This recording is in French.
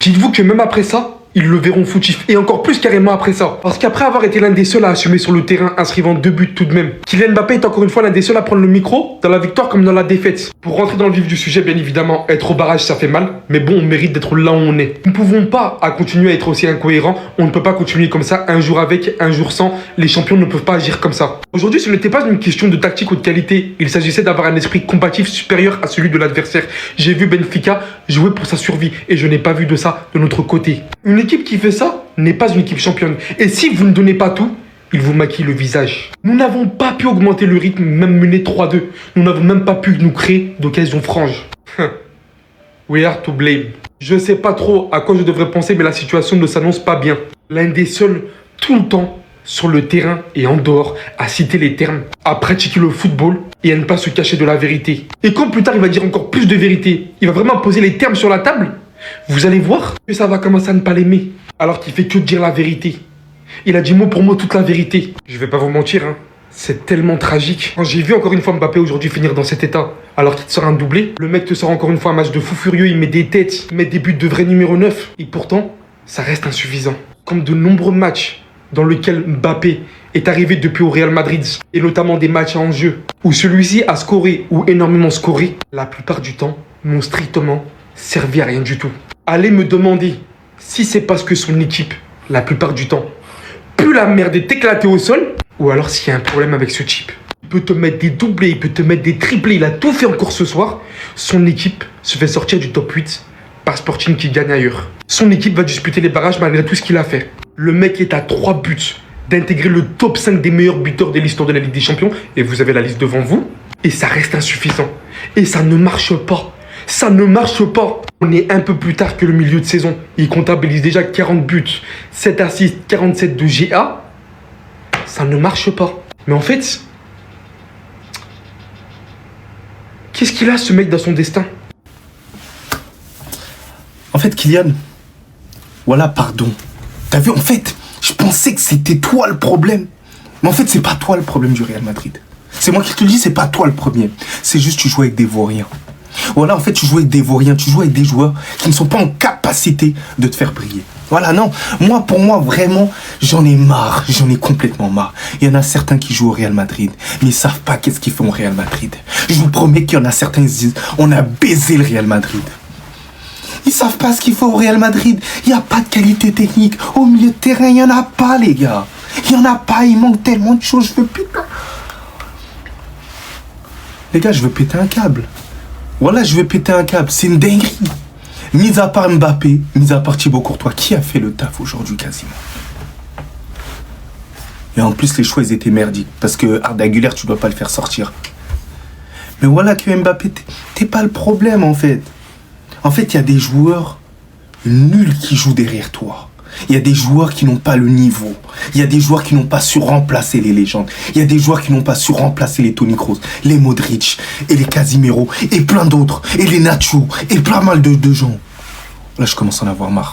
Dites-vous que même après ça, ils le verront foutif, et encore plus carrément après ça. Parce qu'après avoir été l'un des seuls à assumer sur le terrain, inscrivant 2 buts tout de même, Kylian Mbappé est encore une fois l'un des seuls à prendre le micro, dans la victoire comme dans la défaite. Pour rentrer dans le vif du sujet, bien évidemment, être au barrage ça fait mal, mais bon, on mérite d'être là où on est. Nous ne pouvons pas à continuer à être aussi incohérents, on ne peut pas continuer comme ça, un jour avec, un jour sans, les champions ne peuvent pas agir comme ça. Aujourd'hui, ce n'était pas une question de tactique ou de qualité, il s'agissait d'avoir un esprit combatif supérieur à celui de l'adversaire. J'ai vu Benfica jouer pour sa survie, et je n'ai pas vu de ça de notre côté. Une équipe qui fait ça n'est pas une équipe championne. Et si vous ne donnez pas tout, il vous maquille le visage. Nous n'avons pas pu augmenter le rythme, même mener 3-2. Nous n'avons même pas pu nous créer d'occasion franche. We are to blame. Je sais pas trop à quoi je devrais penser, mais la situation ne s'annonce pas bien. L'un des seuls, tout le temps, sur le terrain et en dehors, à citer les termes, à pratiquer le football et à ne pas se cacher de la vérité. Et quand plus tard il va dire encore plus de vérité, il va vraiment poser les termes sur la table, vous allez voir que ça va commencer à ne pas l'aimer. Alors qu'il fait que dire la vérité. Il a dit mot pour mot toute la vérité. Je vais pas vous mentir, hein. C'est tellement tragique. Quand j'ai vu encore une fois Mbappé aujourd'hui finir dans cet état, alors qu'il te sort un doublé, le mec te sort encore une fois un match de fou furieux, il met des têtes, il met des buts de vrai numéro 9. Et pourtant, ça reste insuffisant. Comme de nombreux matchs dans lesquels Mbappé est arrivé depuis au Real Madrid, et notamment des matchs à enjeu, où celui-ci a scoré ou énormément scoré, la plupart du temps, n'ont strictement servi à rien du tout. Allez me demander si c'est parce que son équipe, la plupart du temps, pue la merde est éclatée au sol, ou alors s'il y a un problème avec ce type. Il peut te mettre des doublés, il peut te mettre des triplés, il a tout fait encore ce soir. Son équipe se fait sortir du top 8 par Sporting qui gagne ailleurs. Son équipe va disputer les barrages malgré tout ce qu'il a fait. Le mec est à 3 buts d'intégrer le top 5 des meilleurs buteurs de l'histoire de la Ligue des Champions, et vous avez la liste devant vous, et ça reste insuffisant. Et ça ne marche pas. Ça ne marche pas. On est un peu plus tard que le milieu de saison. Il comptabilise déjà 40 buts, 7 assists, 47 de GA. Ça ne marche pas. Mais en fait, qu'est-ce qu'il a ce mec dans son destin? En fait, Kylian, voilà, pardon. T'as vu, en fait, je pensais que c'était toi le problème. Mais en fait, c'est pas toi le problème du Real Madrid. C'est moi qui te le dis, c'est pas toi le premier. C'est juste que tu joues avec des vauriens. Voilà, en fait, tu joues avec des vauriens, tu joues avec des joueurs qui ne sont pas en capacité de te faire briller. Voilà, non. Moi, pour moi, vraiment, j'en ai marre. J'en ai complètement marre. Il y en a certains qui jouent au Real Madrid, mais ils savent pas qu'est-ce qu'ils font au Real Madrid. Je vous promets qu'il y en a certains qui disent, on a baisé le Real Madrid. Ils savent pas ce qu'il faut au Real Madrid. Il n'y a pas de qualité technique. Au milieu de terrain, il n'y en a pas, les gars. Il n'y en a pas, il manque tellement de choses. Je veux putain. Les gars, je veux péter un câble. Voilà, je vais péter un câble. C'est une dinguerie. Mis à part Mbappé, mis à part Thibaut Courtois, qui a fait le taf aujourd'hui quasiment? Et en plus, les choix, ils étaient merdiques. Parce que Arda Güler, tu dois pas le faire sortir. Mais voilà que Mbappé, t'es pas le problème, en fait. En fait, il y a des joueurs nuls qui jouent derrière toi. Il y a des joueurs qui n'ont pas le niveau. Il y a des joueurs qui n'ont pas su remplacer les légendes. Il y a des joueurs qui n'ont pas su remplacer les Toni Kroos, les Modric et les Casemiro et plein d'autres. Et les Nacho et plein mal de gens. Là, je commence à en avoir marre.